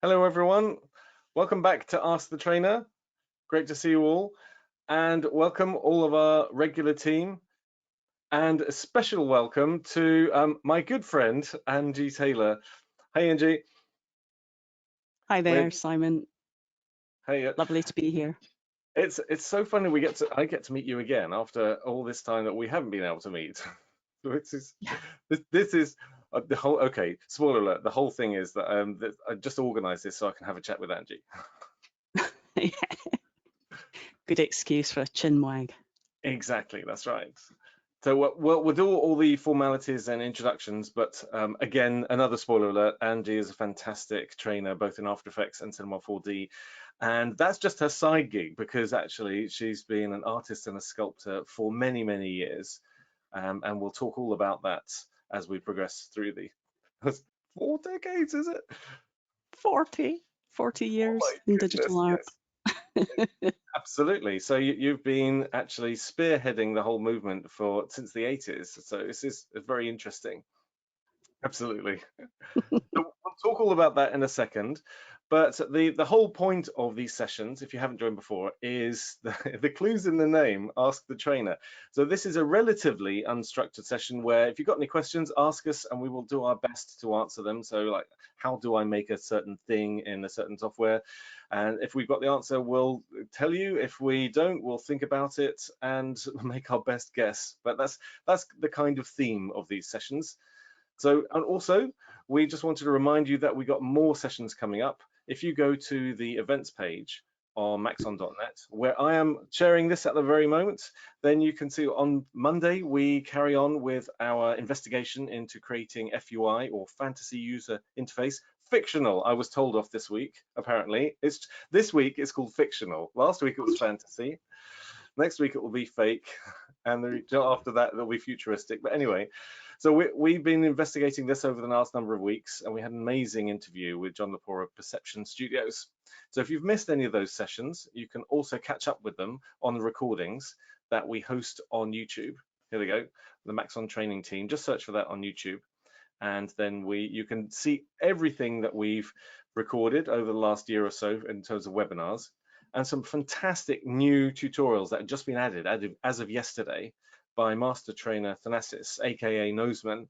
Hello, everyone. Welcome back to Ask the Trainer. Great to see you all. And welcome all of our regular team. And a special welcome to my good friend, Angie Taylor. Hey, Angie. Hi there, Simon. Hey. Lovely to be here. It's so funny I get to meet you again after all this time that we haven't been able to meet. This is the whole. Okay, spoiler alert. The whole thing is that I just organised this so I can have a chat with Angie. Good excuse for a chin wag. Exactly, that's right. So we'll do all the formalities and introductions, but again, another spoiler alert, Angie is a fantastic trainer, both in After Effects and Cinema 4D. And that's just her side gig, because actually she's been an artist and a sculptor for many, many years. And we'll talk all about that as we progress through the 4 decades, is it? 40 years in digital art. Yes. Absolutely. So you've been actually spearheading the whole movement since the 80s. So this is very interesting. Absolutely. So we'll talk all about that in a second. But the whole point of these sessions, if you haven't joined before, is the clues in the name, Ask the Trainer. So this is a relatively unstructured session where if you've got any questions, ask us and we will do our best to answer them. So like, how do I make a certain thing in a certain software? And if we've got the answer, we'll tell you. If we don't, we'll think about it and make our best guess. But that's the kind of theme of these sessions. So, and also, we just wanted to remind you that we got more sessions coming up. If you go to the events page on maxon.net, where I am sharing this at the very moment, then you can see on Monday, we carry on with our investigation into creating FUI, or fantasy user interface. Fictional, I was told off this week, apparently. This week it's called fictional. Last week it was fantasy. Next week it will be fake. And after that, it'll be futuristic. But anyway, so we've been investigating this over the last number of weeks, and we had an amazing interview with John Lepore of Perception Studios. So if you've missed any of those sessions, you can also catch up with them on the recordings that we host on YouTube. Here we go, the Maxon Training Team. Just search for that on YouTube. And then you can see everything that we've recorded over the last year or so in terms of webinars, and some fantastic new tutorials that have just been added as of yesterday by Master Trainer Thanasis, aka Noseman.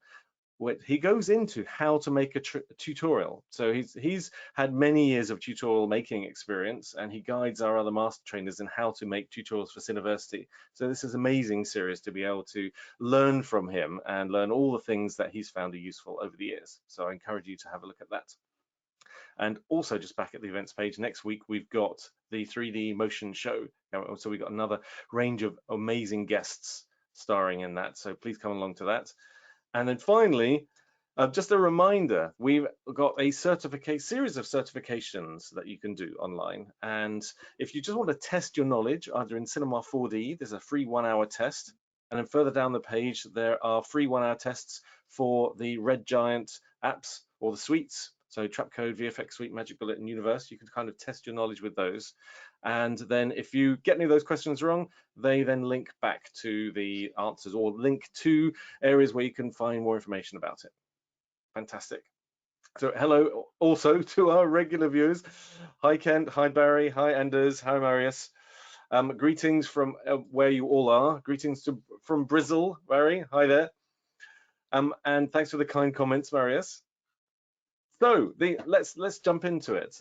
He goes into how to make a tutorial. So he's had many years of tutorial making experience, and he guides our other master trainers in how to make tutorials for Cineversity. So this is an amazing series to be able to learn from him and learn all the things that he's found are useful over the years. So I encourage you to have a look at that. And also, just back at the events page, next week we've got the 3D motion show. So we've got another range of amazing guests starring in that. So please come along to that. And then finally, just a reminder, we've got a series of certifications that you can do online. And if you just want to test your knowledge, either in Cinema 4D, there's a free 1-hour test. And then further down the page, there are free 1-hour tests for the Red Giant apps or the suites. So Trapcode, VFX Suite, Magic Bullet, and Universe. You can kind of test your knowledge with those. And then if you get any of those questions wrong, they then link back to the answers or link to areas where you can find more information about it. Fantastic. So hello also to our regular viewers. Hi Kent, hi Barry, hi Anders, hi Marius. Greetings from where you all are. Greetings from Brazil, Barry, hi there. And thanks for the kind comments, Marius. So let's jump into it.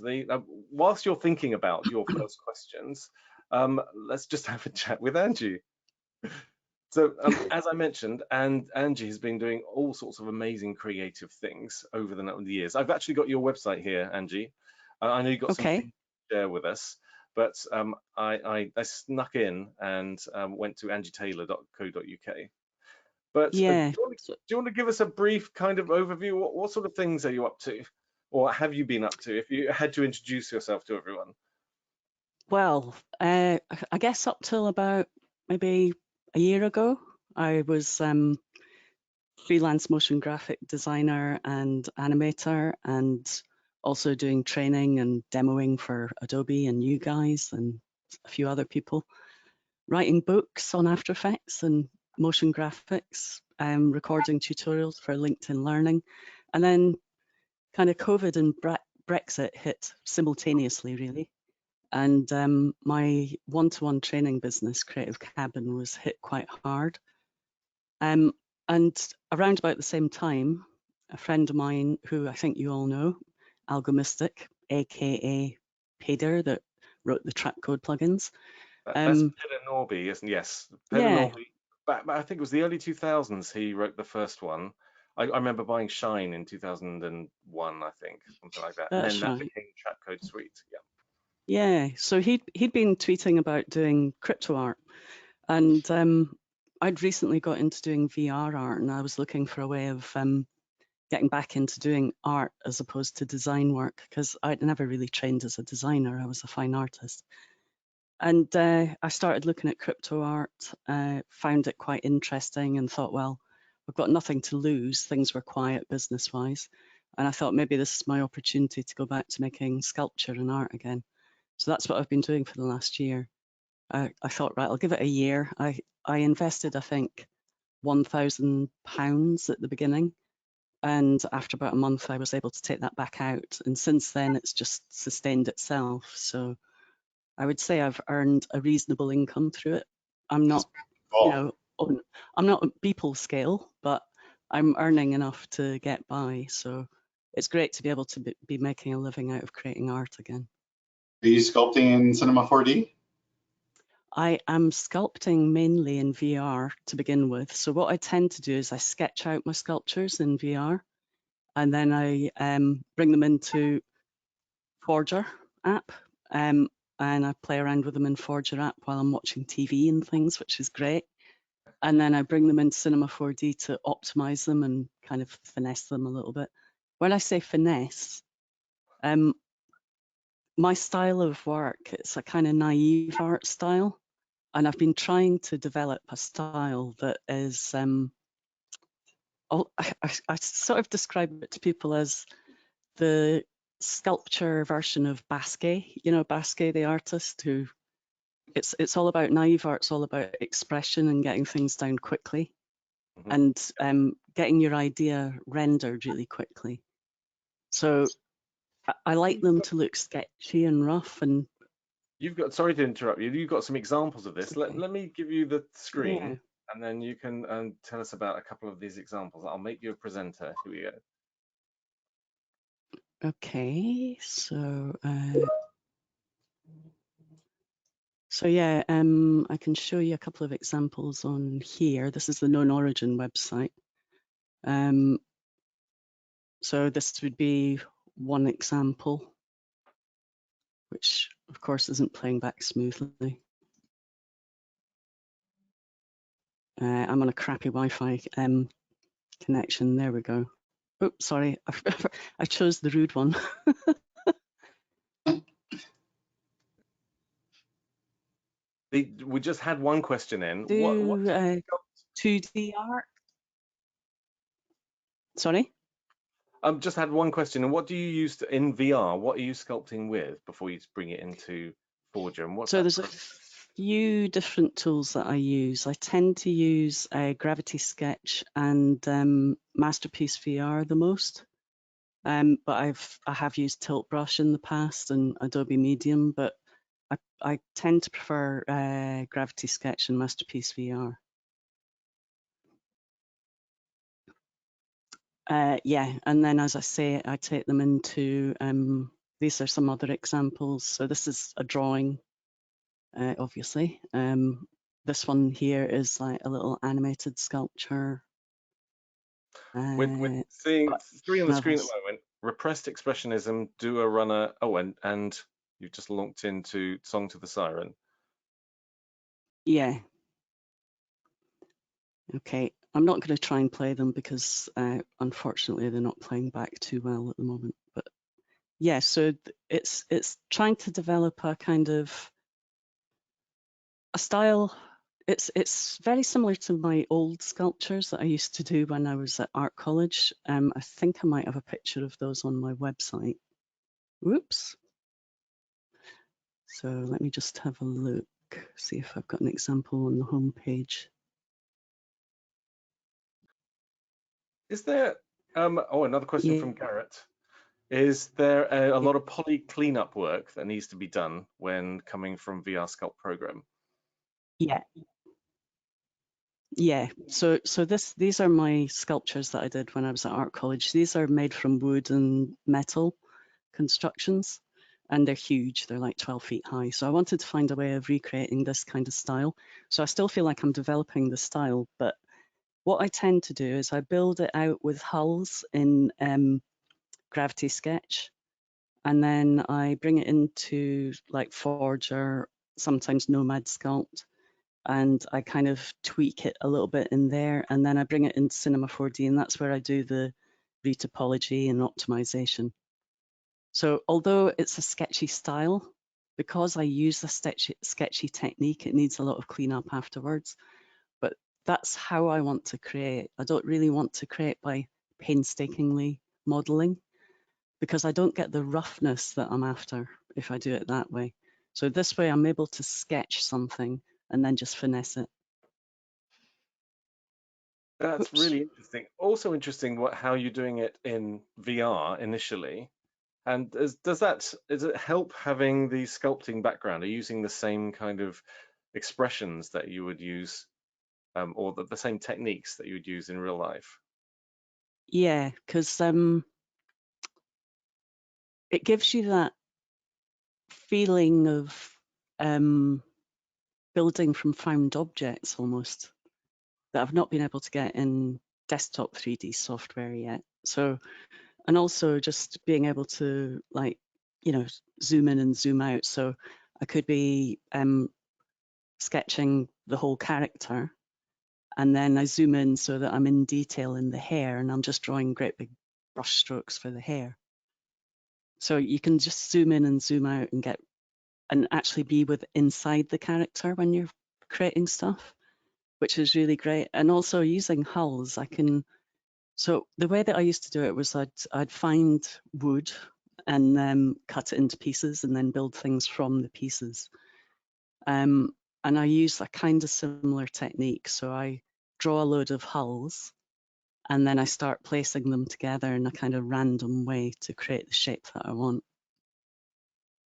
Whilst you're thinking about your first questions, let's just have a chat with Angie. So as I mentioned, Angie has been doing all sorts of amazing creative things over the years. I've actually got your website here, Angie. I know you've got some things to share with us, but I snuck in and went to angietaylor.co.uk. But yeah. Do you want to give us a brief kind of overview? What sort of things are you up to, or have you been up to, if you had to introduce yourself to everyone? Well, I guess up till about maybe a year ago, I was freelance motion graphic designer and animator, and also doing training and demoing for Adobe and you guys and a few other people, writing books on After Effects and motion graphics, recording tutorials for LinkedIn Learning. And then kind of COVID and Brexit hit simultaneously, really. And my one-to-one training business, Creative Cabin, was hit quite hard. And around about the same time, a friend of mine who I think you all know, Algomystic, aka Pader, that wrote the track code plugins. That's Peter Norby, isn't? Yes, Peter Yeah, Norby. But I think it was the early 2000s he wrote the first one. I remember buying Shine in 2001, I think, something like that, and then that's that right. became Track Code Suite. Yeah. Yeah, so he'd been tweeting about doing crypto art, and I'd recently got into doing VR art, and I was looking for a way of getting back into doing art as opposed to design work, because I'd never really trained as a designer. I was a fine artist. And I started looking at crypto art, found it quite interesting, and thought, well, I've got nothing to lose. Things were quiet business-wise. And I thought maybe this is my opportunity to go back to making sculpture and art again. So that's what I've been doing for the last year. I thought, right, I'll give it a year. I invested, I think, £1,000 at the beginning. And after about a month, I was able to take that back out. And since then, it's just sustained itself. So I would say I've earned a reasonable income through it. I'm That's not, you cool. know, I'm not at people scale, but I'm earning enough to get by. So it's great to be able to be making a living out of creating art again. Are you sculpting in Cinema 4D? I am sculpting mainly in VR to begin with. So what I tend to do is I sketch out my sculptures in VR, and then I bring them into Forger app, and I play around with them in Forger app while I'm watching TV and things, which is great. And then I bring them into Cinema 4D to optimize them and kind of finesse them a little bit. When I say finesse, my style of work, it's a kind of naive art style. And I've been trying to develop a style that is, I sort of describe it to people as the sculpture version of Basquiat. You know, Basquiat, the artist, who it's all about naive art. It's all about expression and getting things down quickly, Mhm. and getting your idea rendered really quickly. So I like them to look sketchy and rough. And You've got, sorry to interrupt you, you've got some examples of this. okay. Let me give you the Yeah. screen and then you can tell us about a couple of these examples. I'll make you a presenter. Here we go. Okay. So yeah, I can show you a couple of examples on here. This is the Known Origin website. So this would be one example, which of course isn't playing back smoothly. I'm on a crappy Wi-Fi connection. There we go. Oops, sorry, I chose the rude one. We just had one question in. What Do 2D art. Sorry? just had one question. And what do you use in VR? What are you sculpting with before you bring it into Forger? And what's So that? there's a few different tools that I use. I tend to use Gravity Sketch and Masterpiece VR the most. But I have used Tilt Brush in the past and Adobe Medium, but I tend to prefer Gravity Sketch and Masterpiece VR. Yeah, and then as I say, I take them into, these are some other examples. So this is a drawing, obviously. This one here is like a little animated sculpture. We're seeing three on the screen at Levels. the moment. Repressed expressionism, do a runner. Oh, and you've just lonked into Song to the Siren. Yeah. Okay, I'm not going to try and play them because unfortunately they're not playing back too well at the moment. But yeah, so it's trying to develop a kind of a style. It's very similar to my old sculptures that I used to do when I was at art college. I think I might have a picture of those on my website. Whoops. So let me just have a look, see if I've got an example on the home page. Is there? Oh, another question Yeah. from Garrett. Is there a lot of poly cleanup work that needs to be done when coming from VR Sculpt program? Yeah. Yeah, so these are my sculptures that I did when I was at art college. These are made from wood and metal constructions, and they're huge. They're like 12 feet high. So I wanted to find a way of recreating this kind of style. So I still feel like I'm developing the style, but what I tend to do is I build it out with hulls in Gravity Sketch, and then I bring it into like Forge or sometimes Nomad Sculpt, and I kind of tweak it a little bit in there, and then I bring it into Cinema 4D, and that's where I do the retopology and optimization. So although it's a sketchy style, because I use a sketchy technique, it needs a lot of cleanup afterwards. But that's how I want to create. I don't really want to create by painstakingly modeling, because I don't get the roughness that I'm after if I do it that way. So this way I'm able to sketch something and then just finesse it. That's Oops. really interesting. Also interesting how you're doing it in VR initially. And does it help having the sculpting background? Are you using the same kind of expressions that you would use, or the same techniques that you would use in real life? Yeah, because it gives you that feeling of building from found objects almost that I've not been able to get in desktop 3D software yet. So, and also just being able to like, zoom in and zoom out. So I could be sketching the whole character, and then I zoom in so that I'm in detail in the hair, and I'm just drawing great big brush strokes for the hair. So you can just zoom in and zoom out and actually be with inside the character when you're creating stuff, which is really great. And also using hulls, so the way that I used to do it was I'd find wood and cut it into pieces and then build things from the pieces. And I use a kind of similar technique. So I draw a load of hulls and then I start placing them together in a kind of random way to create the shape that I want.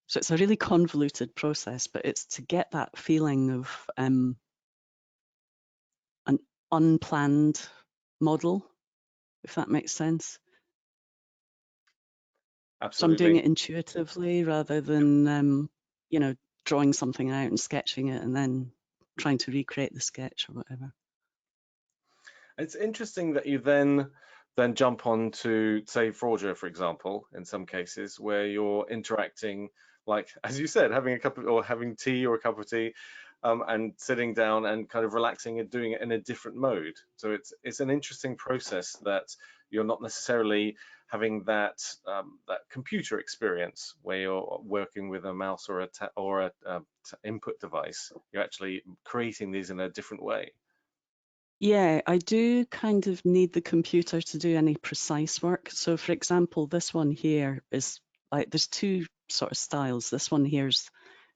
So it's a really convoluted process, but it's to get that feeling of an unplanned model, if that makes sense. So I'm doing Absolutely. it intuitively rather than, drawing something out and sketching it and then trying to recreate the sketch or whatever. It's interesting that you then jump on to, say, Frauger, for example, in some cases where you're interacting, like as you said, having a cup of, or having tea or a cup of tea, and sitting down and kind of relaxing and doing it in a different mode. So it's an interesting process that you're not necessarily having that computer experience where you're working with a mouse or a input device. You're actually creating these in a different way. Yeah, I do kind of need the computer to do any precise work. So for example, this one here is like, there's two sort of styles. This one here's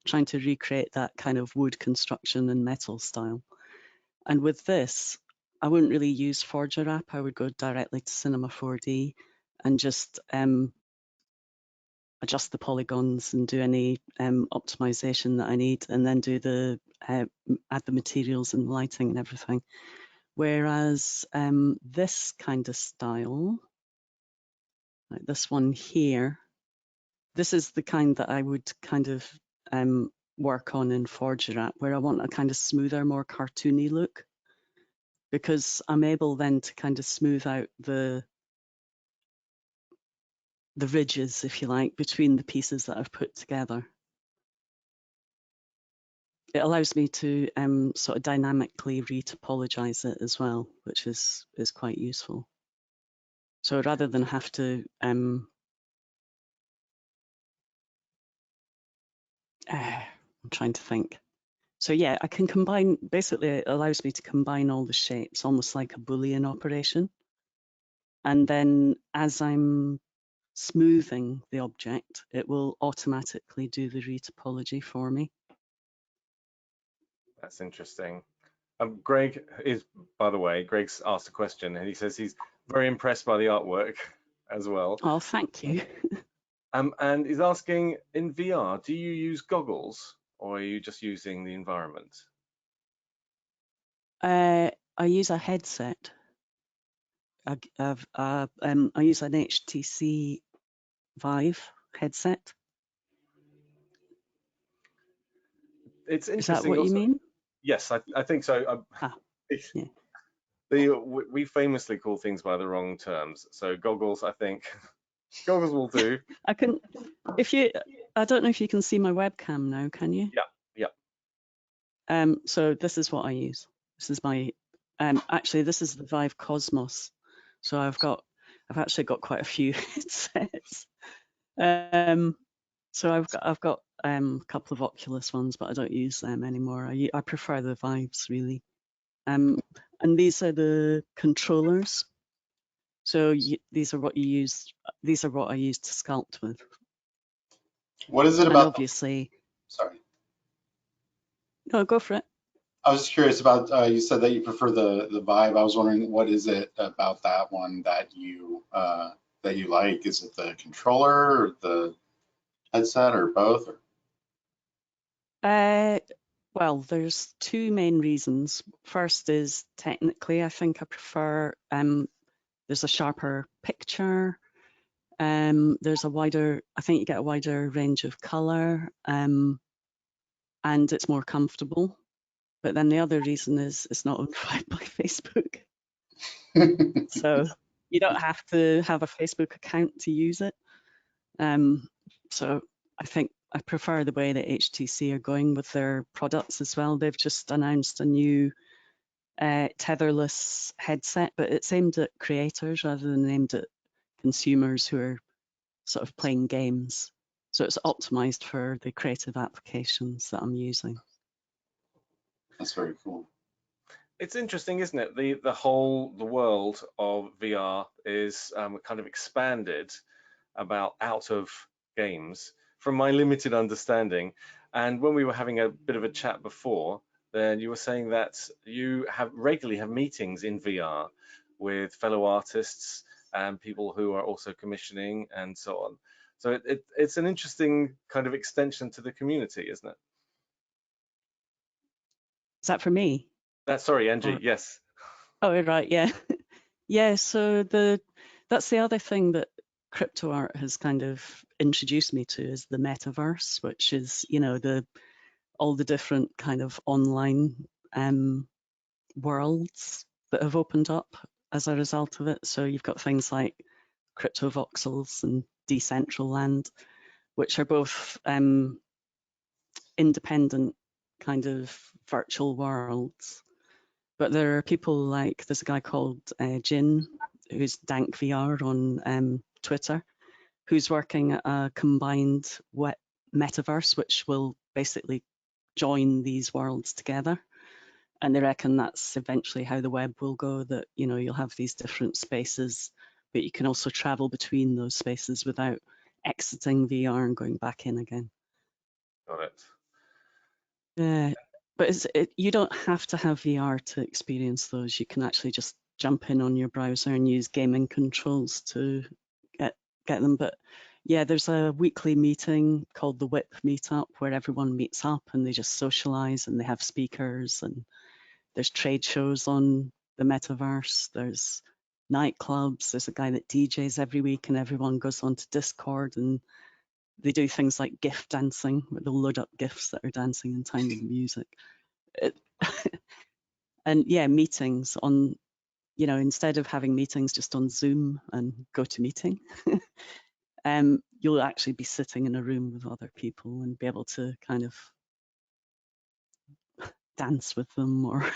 trying to recreate that kind of wood construction and metal style. And with this, I wouldn't really use Forger app. I would go directly to Cinema 4D and just adjust the polygons and do any optimization that I need, and then do add the materials and lighting and everything. Whereas this kind of style, like this one here, this is the kind that I would kind of work on in Forger app, where I want a kind of smoother, more cartoony look, because I'm able then to kind of smooth out the ridges, if you like, between the pieces that I've put together. It allows me to sort of dynamically retopologize it as well, which is quite useful. So rather than have to I'm trying to think. So yeah, I can combine, basically it allows me to combine all the shapes, almost like a Boolean operation. And then as I'm smoothing the object, it will automatically do the retopology for me. That's interesting. Greg is, by the way, Greg's asked a question and he says he's very impressed by the artwork as well. Oh, thank you. And he's asking, in VR, do you use goggles or are you just using the environment? I use a headset. I use an HTC Vive headset. It's Is that interesting what you also. mean? Yes, I think so. Ah, yeah. We famously call things by the wrong terms. So goggles, I think, goggles will do. I can, I don't know if you can see my webcam now, can you? Yeah. So this is what I use. This is my, actually this is the Vive Cosmos. So I've actually got quite a few headsets. So I've got a couple of Oculus ones, but I don't use them anymore. I prefer the Vives really. And these are the controllers. So these are what you use. These are what I use to sculpt with. What is it And about? obviously, Sorry, no, go for it. I was just curious about. You said that you prefer the Vive. I was wondering what is it about that one that you like? Is it the controller or the headset or both? Well, there's two main reasons. First is technically, I think I prefer. There's a sharper picture. There's a wider. I think you get a wider range of color, and it's more comfortable. But then the other reason is it's not owned by Facebook, so you don't have to have a Facebook account to use it. So I think I prefer the way that HTC are going with their products as well. They've just announced a new tetherless headset, but it's aimed at creators rather than aimed at consumers who are sort of playing games. So it's optimized for the creative applications that I'm using. That's very cool. It's interesting, isn't it? The world of VR is kind of expanded about out of games from my limited understanding. And when we were having a bit of a chat before, then you were saying that you regularly have meetings in VR with fellow artists and people who are also commissioning and so on. So it's an interesting kind of extension to the community, isn't it? Is that for me? Sorry, Angie, yes. Oh, right, yeah. Yeah, so that's the other thing that crypto art has kind of introduced me to is the metaverse, which is, all the different kind of online worlds that have opened up as a result of it. So you've got things like crypto voxels and Decentraland, which are both independent kind of virtual worlds. But there are people like, there's a guy called Jin, who's Dank VR on Twitter, who's working at a combined metaverse, which will basically join these worlds together. And they reckon that's eventually how the web will go, that, you'll have these different spaces, but you can also travel between those spaces without exiting VR and going back in again. Got it. Yeah, but you don't have to have VR to experience those. You can actually just jump in on your browser and use gaming controls to get them. But yeah, there's a weekly meeting called the WIP Meetup where everyone meets up and they just socialize and they have speakers, and there's trade shows on the metaverse. There's nightclubs. There's a guy that DJs every week and everyone goes onto Discord and they do things like GIF dancing, where they'll load up GIFs that are dancing in time with the music. And yeah, meetings on, instead of having meetings just on Zoom and GoToMeeting, you'll actually be sitting in a room with other people and be able to kind of dance with them or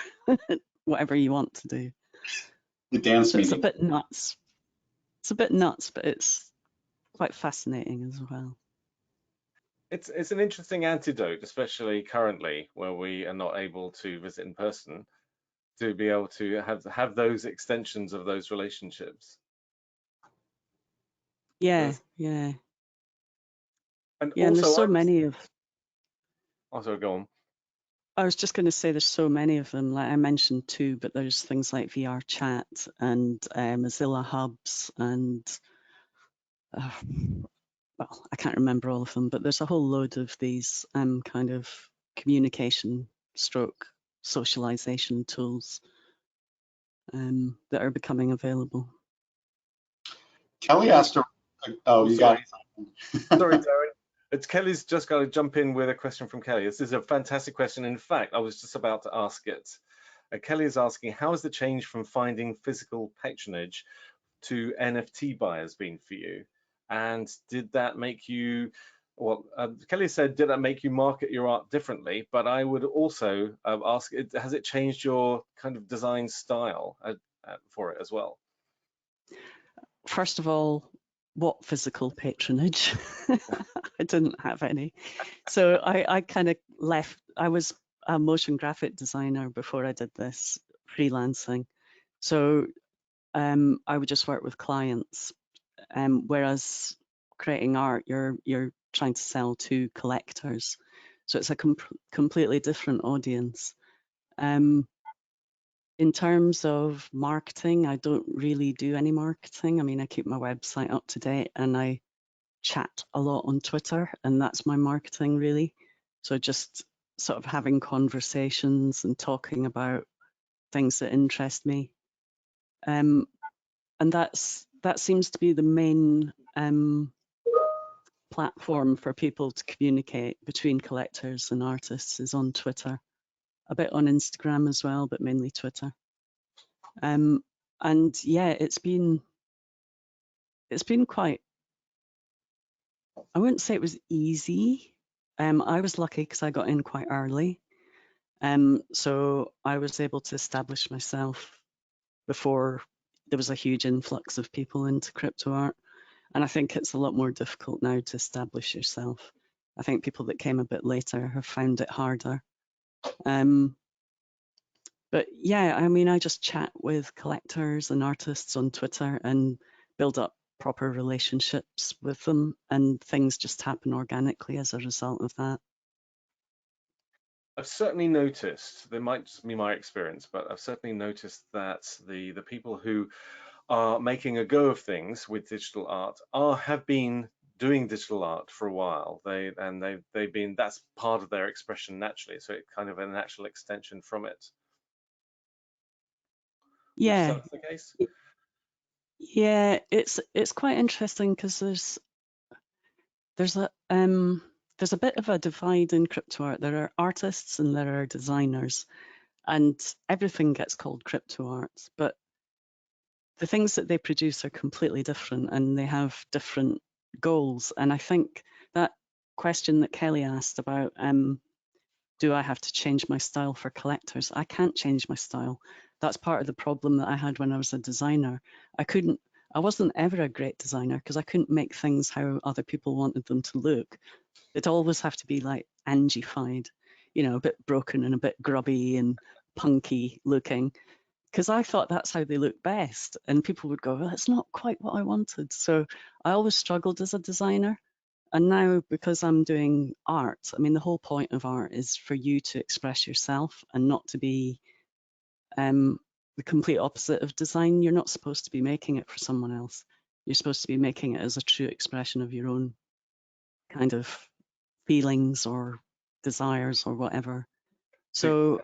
whatever you want to do. The dance So meeting. it's a bit nuts. It's a bit nuts, but it's quite fascinating as well. It's an interesting antidote, especially currently where we are not able to visit in person, to be able to have those extensions of those relationships. Yeah, yeah. And Yeah, and there's also, so many of. also go on. I was just going to say there's so many of them. Like I mentioned two, but there's things like VR Chat and Mozilla Hubs and well, I can't remember all of them, but there's a whole load of these kind of communication stroke socialization tools that are becoming available. Kelly asked her, oh, you got Sorry, Darren. Kelly's just got to jump in with a question from Kelly. This is a fantastic question. In fact, I was just about to ask it. Kelly is asking, how has the change from finding physical patronage to NFT buyers been for you? And did that make you, well, Kelly said, did that make you market your art differently? But I would also ask, has it changed your kind of design style for it as well? First of all, what physical patronage? I didn't have any. So I kind of left. I was a motion graphic designer before I did this freelancing. So I would just work with clients. Whereas creating art, you're trying to sell to collectors. So it's a completely different audience. In terms of marketing, I don't really do any marketing. I mean, I keep my website up to date and I chat a lot on Twitter, and that's my marketing really. So just sort of having conversations and talking about things that interest me. And that seems to be the main platform for people to communicate between collectors and artists is on Twitter. A bit on Instagram as well, but mainly Twitter. And yeah, it's been quite, I wouldn't say it was easy. I was lucky because I got in quite early. So I was able to establish myself before there was a huge influx of people into crypto art. And I think it's a lot more difficult now to establish yourself. I think people that came a bit later have found it harder. But yeah, I mean, I just chat with collectors and artists on Twitter and build up proper relationships with them, and things just happen organically as a result of that. I've certainly noticed, there might just be my experience, but I've certainly noticed that the people who are making a go of things with digital art have been doing digital art for a while. They've been, that's part of their expression naturally, so it's kind of a natural extension from it. Yeah. Would you say that's the case? Yeah, it's quite interesting because there's a bit of a divide in crypto art. There are artists and there are designers, and everything gets called crypto art, but the things that they produce are completely different and they have different goals. And I think that question that Kelly asked about, do I have to change my style for collectors? I can't change my style. That's part of the problem that I had when I was a designer. I wasn't ever a great designer because I couldn't make things how other people wanted them to look. It'd always have to be like Angie-fied, a bit broken and a bit grubby and punky looking, because I thought that's how they look best. And people would go, well, that's not quite what I wanted. So I always struggled as a designer. And now, because I'm doing art, I mean, the whole point of art is for you to express yourself and not to be the complete opposite of design. You're not supposed to be making it for someone else. You're supposed to be making it as a true expression of your own kind of feelings or desires or whatever. So,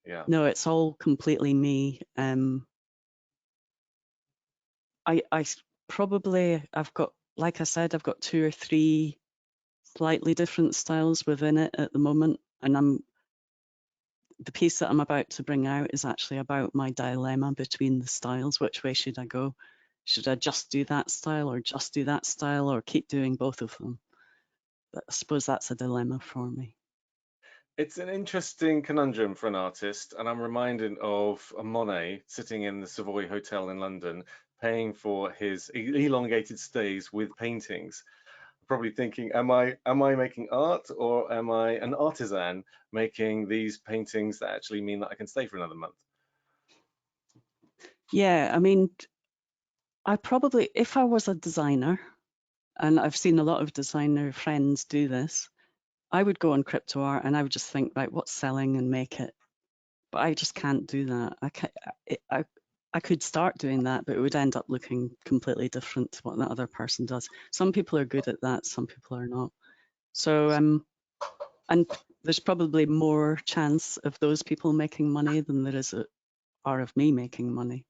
yeah. No, it's all completely me. I've got, like I said, I've got 2 or 3 slightly different styles within it at the moment. And the piece that I'm about to bring out is actually about my dilemma between the styles. Which way should I go? Should I just do that style or just do that style or keep doing both of them? But I suppose that's a dilemma for me. It's an interesting conundrum for an artist, and I'm reminded of Monet sitting in the Savoy Hotel in London, paying for his elongated stays with paintings. Probably thinking, am I making art, or am I an artisan making these paintings that actually mean that I can stay for another month? Yeah, I mean, I probably, if I was a designer, and I've seen a lot of designer friends do this, I would go on crypto art and I would just think, right, what's selling and make it. But I just can't do that. I I could start doing that, but it would end up looking completely different to what that other person does. Some people are good at that, some people are not. So, and there's probably more chance of those people making money than there are of me making money.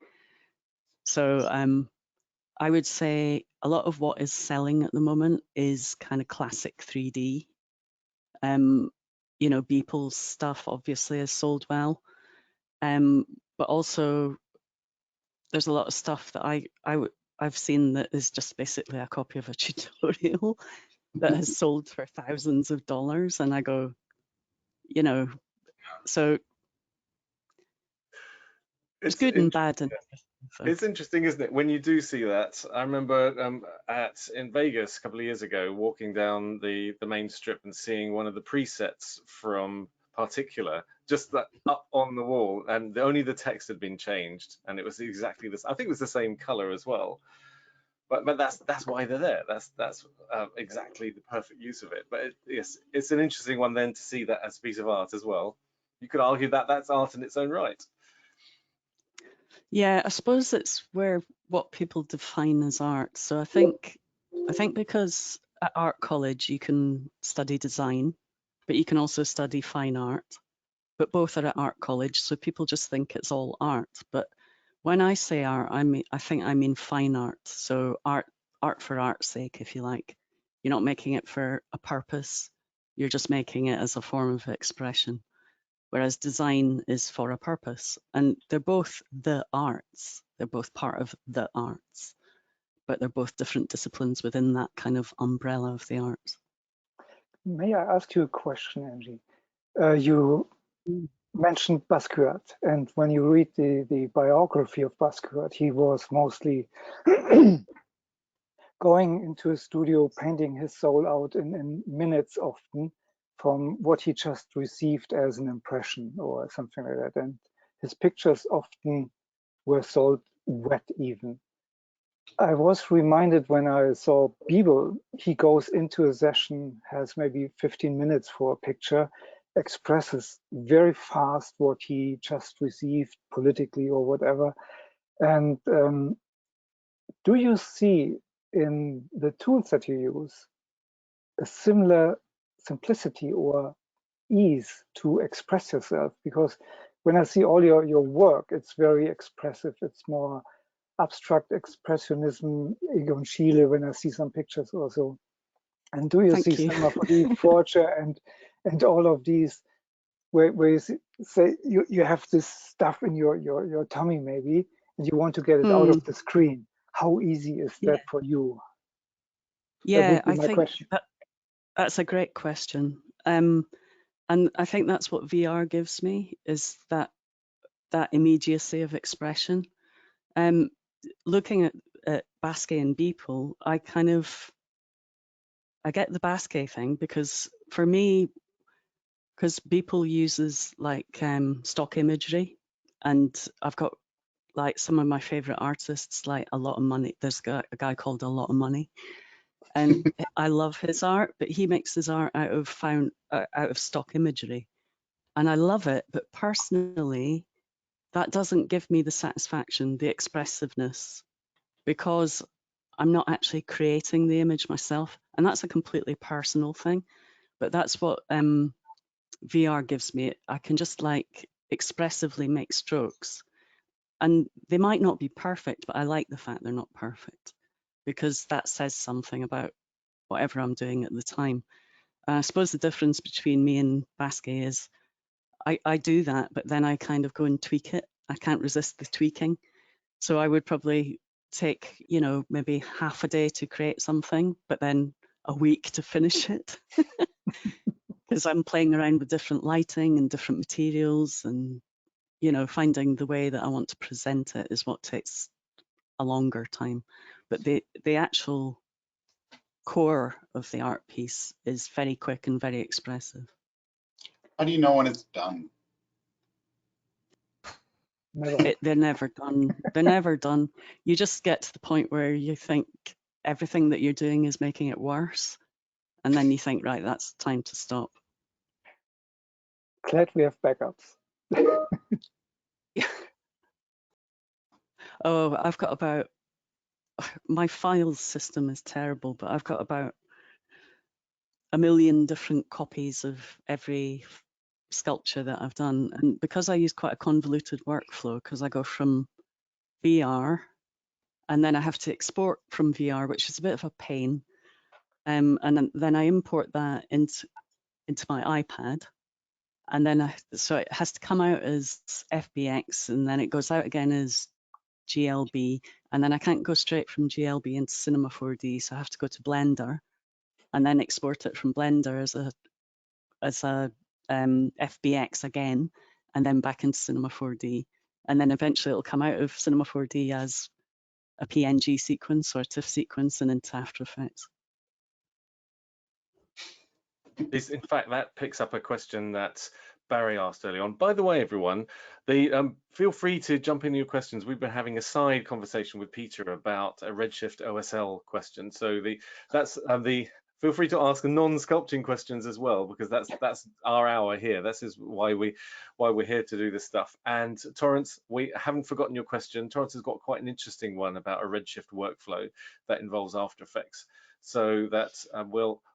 So I would say a lot of what is selling at the moment is kind of classic 3D. You know, Beeple's stuff obviously is sold well, but also there's a lot of stuff that I've seen that is just basically a copy of a tutorial that has sold for thousands of dollars, and I go, you know, so there's It's good and interesting. bad in everything. So. It's interesting, isn't it? When you do see that, I remember in Vegas a couple of years ago, walking down the main strip and seeing one of the presets from Particular just that up on the wall, and only the text had been changed, and it was exactly this. I think it was the same color as well. But that's why they're there. That's exactly the perfect use of it. But yes, it's an interesting one then to see that as a piece of art as well. You could argue that that's art in its own right. Yeah, I suppose it's what people define as art. So I think because at art college you can study design, but you can also study fine art, but both are at art college, so people just think it's all art. But when I say art, I think I mean fine art. So art for art's sake, if you like. You're not making it for a purpose. You're just making it as a form of expression. Whereas design is for a purpose. And they're both the arts. They're both part of the arts, but they're both different disciplines within that kind of umbrella of the arts. May I ask you a question, Angie? You mentioned Basquiat, and when you read the biography of Basquiat, he was mostly going into a studio, painting his soul out in minutes often, from what he just received as an impression or something like that. And his pictures often were sold wet even. I was reminded when I saw Biebel, he goes into a session, has maybe 15 minutes for a picture, expresses very fast what he just received politically or whatever. And do you see in the tools that you use a similar simplicity or ease to express yourself? Because when I see all your work, it's very expressive. It's more abstract expressionism, Egon Schiele, when I see some pictures also. And do you Thank see you. some of the Forger and all of these where you say you have this stuff in your tummy maybe, and you want to get it out of the screen? How easy is that for you? That Yeah, would be I my think question. that's a great question. And I think that's what VR gives me, is that immediacy of expression. Looking at Basquiat and Beeple, I get the Basquiat thing because for me, because Beeple uses like stock imagery, and I've got like some of my favorite artists, like A Lot of Money. There's a guy called A Lot of Money, and I love his art, but he makes his art out of stock imagery, and I love it. But personally, that doesn't give me the satisfaction, the expressiveness, because I'm not actually creating the image myself, and that's a completely personal thing. But that's what VR gives me. I can just like expressively make strokes, and they might not be perfect, but I like the fact they're not perfect, because that says something about whatever I'm doing at the time. I suppose the difference between me and Basquiat is I do that, but then I kind of go and tweak it. I can't resist the tweaking. So I would probably take, maybe half a day to create something, but then a week to finish it. Because I'm playing around with different lighting and different materials, and, finding the way that I want to present it is what takes a longer time. But the actual core of the art piece is very quick and very expressive. How do you know when it's done? Never. They're never done. They're never done. You just get to the point where you think everything that you're doing is making it worse. And then you think, right, that's time to stop. Glad we have backups. Oh, I've got about, my files system is terrible, but I've got about 1 million different copies of every sculpture that I've done. And because I use quite a convoluted workflow, because I go from VR and then I have to export from VR, which is a bit of a pain. And then I import that into my iPad. And then so it has to come out as FBX, and then it goes out again as GLB. And then I can't go straight from GLB into Cinema 4D, so I have to go to Blender and then export it from Blender as a FBX again, and then back into Cinema 4D. And then eventually it'll come out of Cinema 4D as a PNG sequence or a TIFF sequence and into After Effects. In fact, that picks up a question that Barry asked early on. By the way, everyone, feel free to jump in your questions. We've been having a side conversation with Peter about a Redshift OSL question. So feel free to ask non-sculpting questions as well, because that's our hour here. This is why we're here to do this stuff. And Torrance, we haven't forgotten your question. Torrance has got quite an interesting one about a Redshift workflow that involves After Effects. So that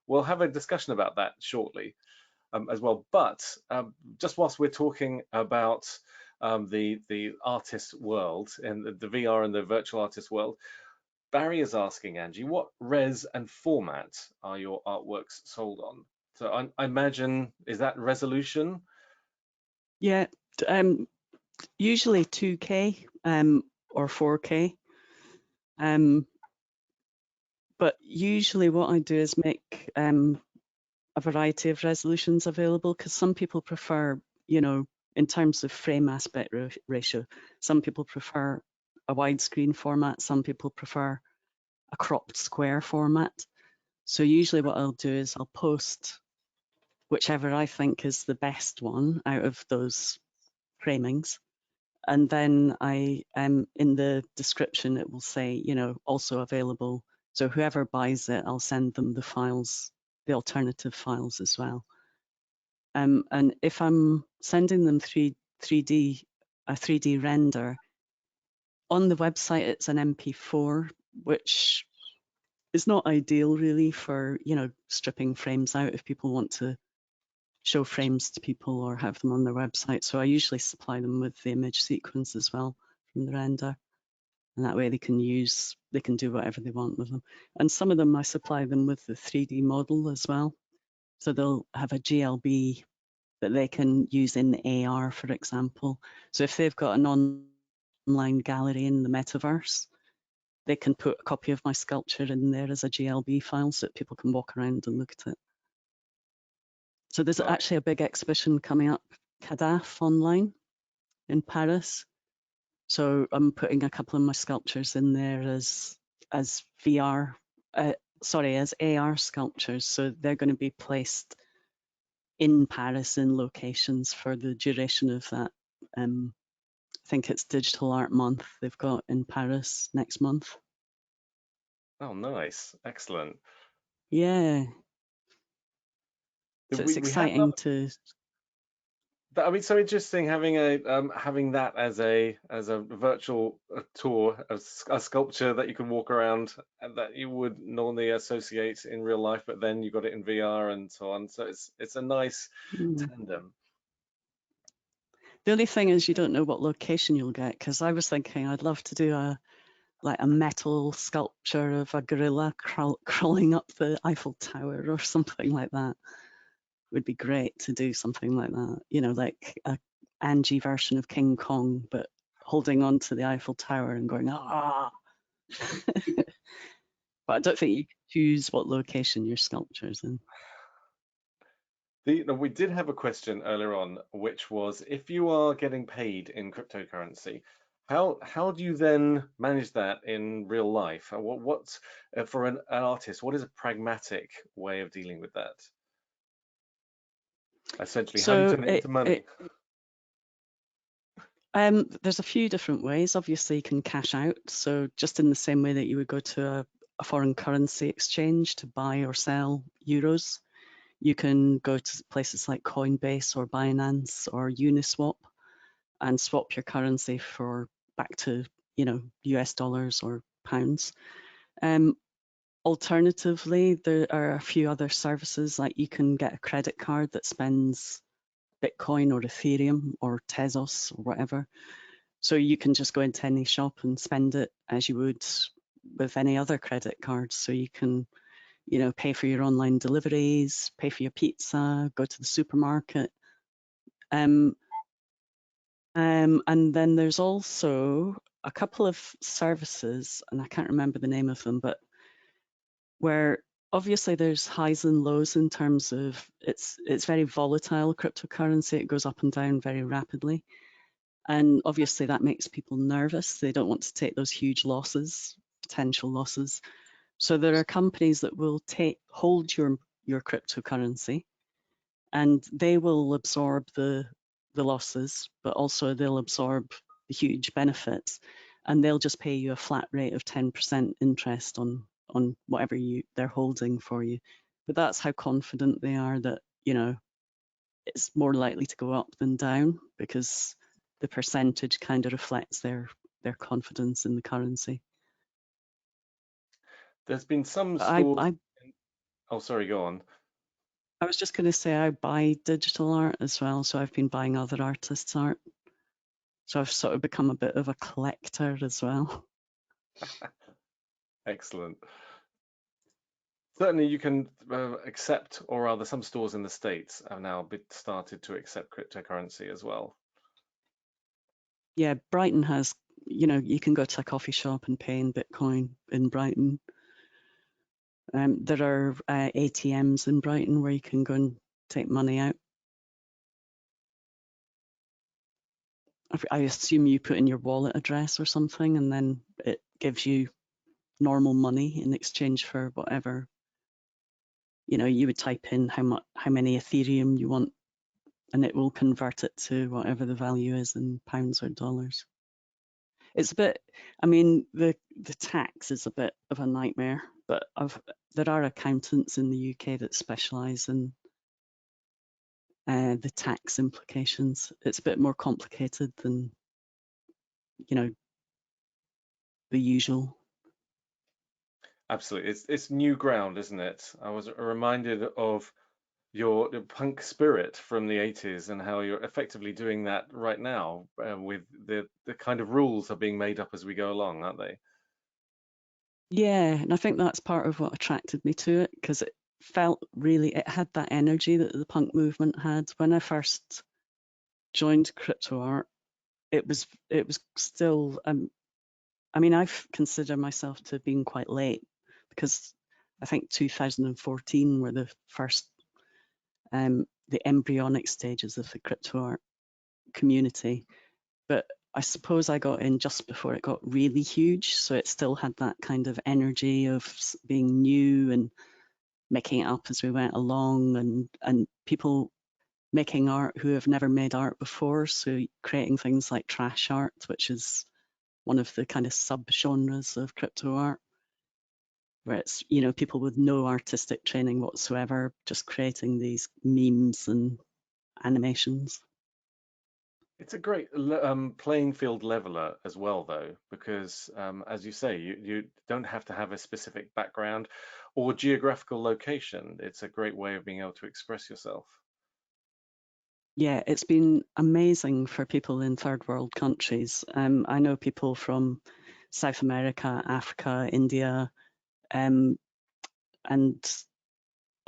we'll have a discussion about that shortly as well. But just whilst we're talking about the artist world and the VR and the virtual artist world, Barry is asking, Angie, what res and format are your artworks sold on? So I imagine, is that resolution? Yeah, usually 2K or 4K. But usually what I do is make a variety of resolutions available, because some people prefer, in terms of frame aspect ratio, some people prefer a widescreen format, some people prefer a cropped square format. So usually what I'll do is I'll post whichever I think is the best one out of those framings. And then in the description, it will say, also available. So whoever buys it, I'll send them the files, the alternative files as well. And if I'm sending them a 3D render, on the website, it's an MP4, which is not ideal really for, stripping frames out if people want to show frames to people or have them on their website. So I usually supply them with the image sequence as well from the render. And that way they can do whatever they want with them. And some of them I supply them with the 3D model as well. So they'll have a GLB that they can use in AR, for example. So if they've got an online gallery in the metaverse, they can put a copy of my sculpture in there as a GLB file so that people can walk around and look at it. So there's actually a big exhibition coming up, CADAF online in Paris. So I'm putting a couple of my sculptures in there as as AR sculptures. So they're going to be placed in Paris in locations for the duration of that. I think it's Digital Art Month they've got in Paris next month. Oh, nice. Excellent. Yeah. So it's exciting to. I mean, so interesting having that as a virtual tour, a sculpture that you can walk around and that you would normally associate in real life, but then you got it in VR and so on. So it's a nice tandem. The only thing is you don't know what location you'll get, because I was thinking I'd love to do a metal sculpture of a gorilla crawling up the Eiffel Tower or something like that. Would be great to do something like that, like a Angie version of King Kong, but holding on to the Eiffel Tower and going, ah. But I don't think you can choose what location your sculpture's in. We did have a question earlier on, which was, if you are getting paid in cryptocurrency, how do you then manage that in real life? What's for an artist, what is a pragmatic way of dealing with that? Essentially, how do you turn it into money? There's a few different ways. Obviously, you can cash out. So just in the same way that you would go to a foreign currency exchange to buy or sell euros, you can go to places like Coinbase or Binance or Uniswap and swap your currency back to US dollars or pounds. Alternatively, there are a few other services, like you can get a credit card that spends Bitcoin or Ethereum or Tezos or whatever. So you can just go into any shop and spend it as you would with any other credit card. So you can, pay for your online deliveries, pay for your pizza, go to the supermarket. And then there's also a couple of services, and I can't remember the name of them, but where obviously there's highs and lows in terms of it's very volatile cryptocurrency. It goes up and down very rapidly. And obviously that makes people nervous. They don't want to take those huge losses, potential losses. So there are companies that will hold your cryptocurrency, and they will absorb the losses, but also they'll absorb the huge benefits, and they'll just pay you a flat rate of 10% interest on whatever they're holding for you. But that's how confident they are that, it's more likely to go up than down, because the percentage kind of reflects their confidence in the currency. There's been some But stores. Oh, sorry, go on. I was just going to say I buy digital art as well, so I've been buying other artists' art. So I've sort of become a bit of a collector as well. Excellent. Certainly you can accept, or rather some stores in the States have now started to accept cryptocurrency as well. Yeah, Brighton has, you can go to a coffee shop and pay in Bitcoin in Brighton. There are ATMs in Brighton where you can go and take money out. I assume you put in your wallet address or something, and then it gives you normal money in exchange for whatever. You would type in how many Ethereum you want, and it will convert it to whatever the value is in pounds or dollars. It's a bit, the tax is a bit of a nightmare, but there are accountants in the UK that specialise in the tax implications. It's a bit more complicated than, the usual. Absolutely, it's new ground, isn't it? I was reminded of your punk spirit from the 80s and how you're effectively doing that right now with the kind of rules are being made up as we go along, aren't they? Yeah, and I think that's part of what attracted me to it, because it had that energy that the punk movement had. When I first joined crypto art, it was still, I've considered myself to have been quite late, because I think 2014 were the first, the embryonic stages of the crypto art community. But I suppose I got in just before it got really huge, so it still had that kind of energy of being new and making it up as we went along, and people making art who have never made art before, so creating things like trash art, which is one of the kind of sub-genres of crypto art, where it's, people with no artistic training whatsoever just creating these memes and animations. It's a great playing field leveler as well, though, because as you say, you don't have to have a specific background or geographical location. It's a great way of being able to express yourself. Yeah, it's been amazing for people in third world countries. I know people from South America, Africa, India, and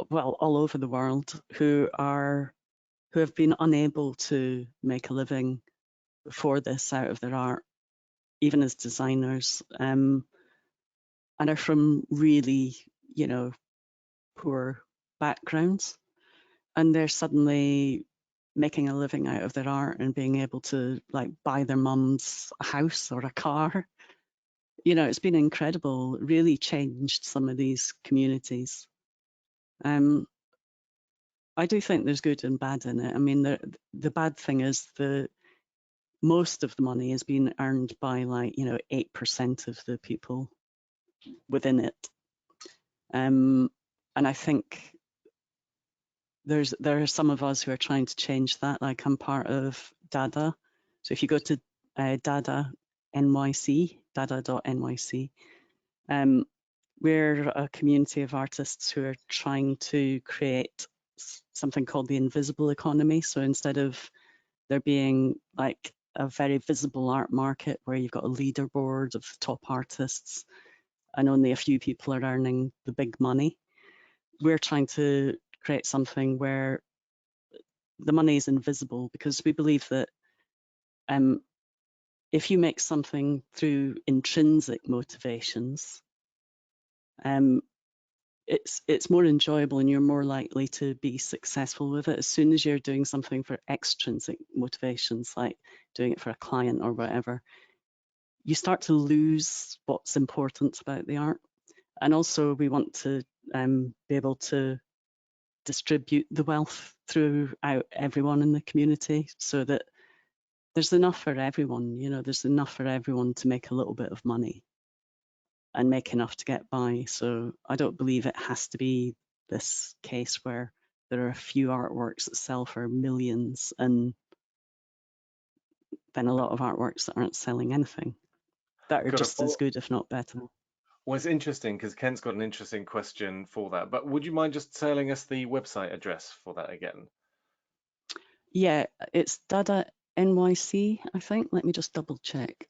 well, all over the world who have been unable to make a living before this out of their art, even as designers, and are from really, poor backgrounds, and they're suddenly making a living out of their art and being able to like buy their mum's a house or a car. It's been incredible. It really changed some of these communities. I do think there's good and bad in it. The bad thing is most of the money is being earned by 8% of the people within it. And I think there are some of us who are trying to change that. Like, I'm part of Dada. So if you go to Dada NYC, dada.nyc. We're a community of artists who are trying to create something called the invisible economy. So instead of there being like a very visible art market where you've got a leaderboard of the top artists and only a few people are earning the big money, we're trying to create something where the money is invisible, because we believe that if you make something through intrinsic motivations, it's more enjoyable and you're more likely to be successful with it. As soon as you're doing something for extrinsic motivations, like doing it for a client or whatever, you start to lose what's important about the art. And also we want to be able to distribute the wealth throughout everyone in the community so that there's enough for everyone, you know, there's enough for everyone to make a little bit of money and make enough to get by. So I don't believe it has to be this case where there are a few artworks that sell for millions and then a lot of artworks that aren't selling anything, that are Got to just as follow. good, if not better. Well, it's interesting because Kent's got an interesting question for that. But would you mind just telling us the website address for that again? Yeah, it's Dada NYC, I think. Let me just double check.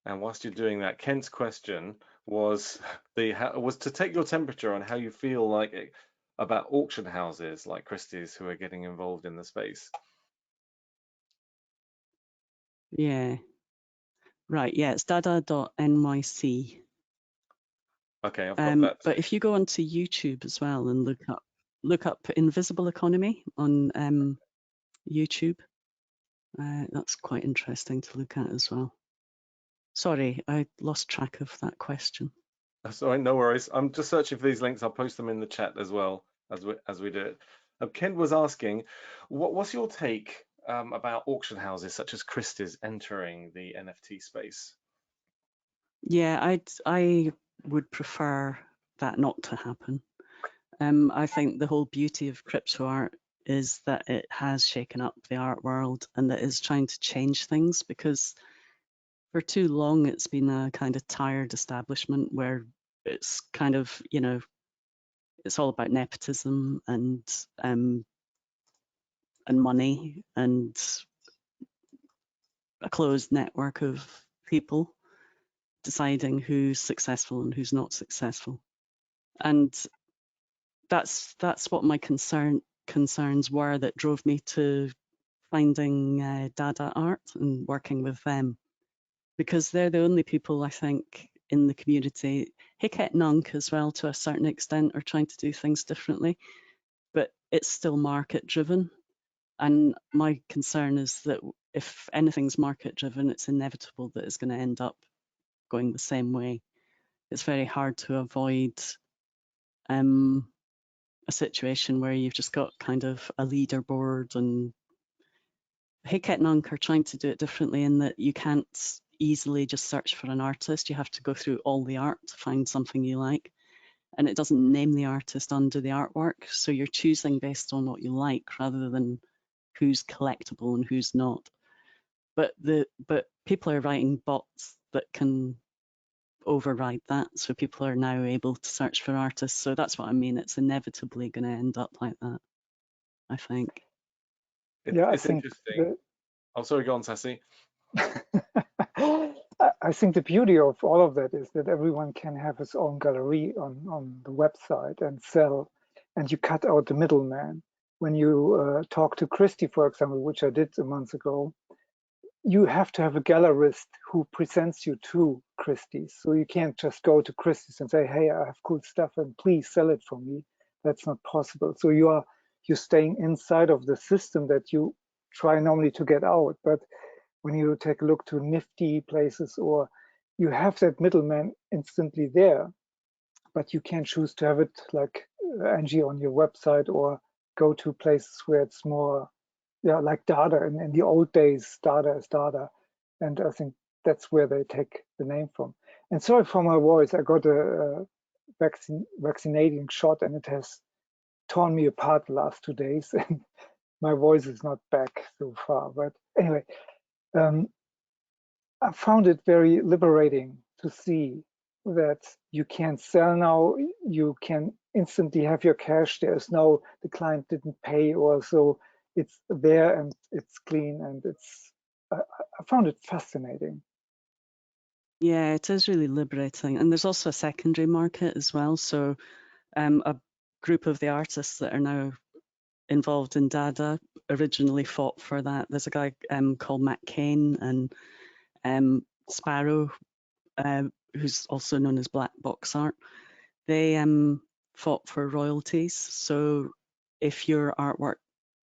And whilst you're doing that, Kent's question was to take your temperature on how you feel like about auction houses like Christie's who are getting involved in the space. Yeah. Right, yeah, it's dada.nyc. Okay, I've got that. But if you go onto YouTube as well and look up Invisible Economy on YouTube, that's quite interesting to look at as well. Sorry, I lost track of that question. That's all right, no worries. I'm just searching for these links. I'll post them in the chat as well as we do it. Kent was asking, what's your take about auction houses such as Christie's entering the NFT space? Yeah, I would prefer that not to happen. I think the whole beauty of crypto art is that it has shaken up the art world and that it's trying to change things, because for too long it's been a kind of tired establishment where it's kind of, you know, it's all about nepotism and money and a closed network of people deciding who's successful and who's not successful. And that's what my concerns were that drove me to finding Dada Art and working with them, because they're the only people I think in the community. Hiket Nunk as well, to a certain extent, are trying to do things differently, but it's still market driven. And my concern is that if anything's market driven, it's inevitable that it's going to end up going the same way. It's very hard to avoid a situation where you've just got kind of a leaderboard, and Hiket Nunk are trying to do it differently in that you can't easily just search for an artist. You have to go through all the art to find something you like. And it doesn't name the artist under the artwork. So you're choosing based on what you like rather than who's collectible and who's not. But people are writing bots that can override that. So people are now able to search for artists. So that's what I mean. It's inevitably going to end up like that, I think. Yeah, It's interesting. Oh, sorry, go on, Sassy. I think the beauty of all of that is that everyone can have his own gallery on the website and sell, and you cut out the middleman. When you talk to Christie, for example, which I did a month ago, you have to have a gallerist who presents you to Christie's. So you can't just go to Christie's and say, hey, I have cool stuff and please sell it for me. That's not possible. So you're staying inside of the system that you try normally to get out. But when you take a look to nifty places, or you have that middleman instantly there, but you can choose to have it like Angie on your website, or go to places where it's more, yeah, like Dada. In the old days, Dada is Dada. And I think that's where they take the name from. And sorry for my voice, I got a vaccinating shot and it has torn me apart the last 2 days. And my voice is not back so far. But anyway, I found it very liberating to see that you can sell now, you can instantly have your cash. There's no, the client didn't pay or so. It's there and it's clean, and I found it fascinating. Yeah, it is really liberating. And there's also a secondary market as well. So a group of the artists that are now involved in Dada originally fought for that. There's a guy called Matt Kane and Sparrow, who's also known as Black Box Art. They fought for royalties. So if your artwork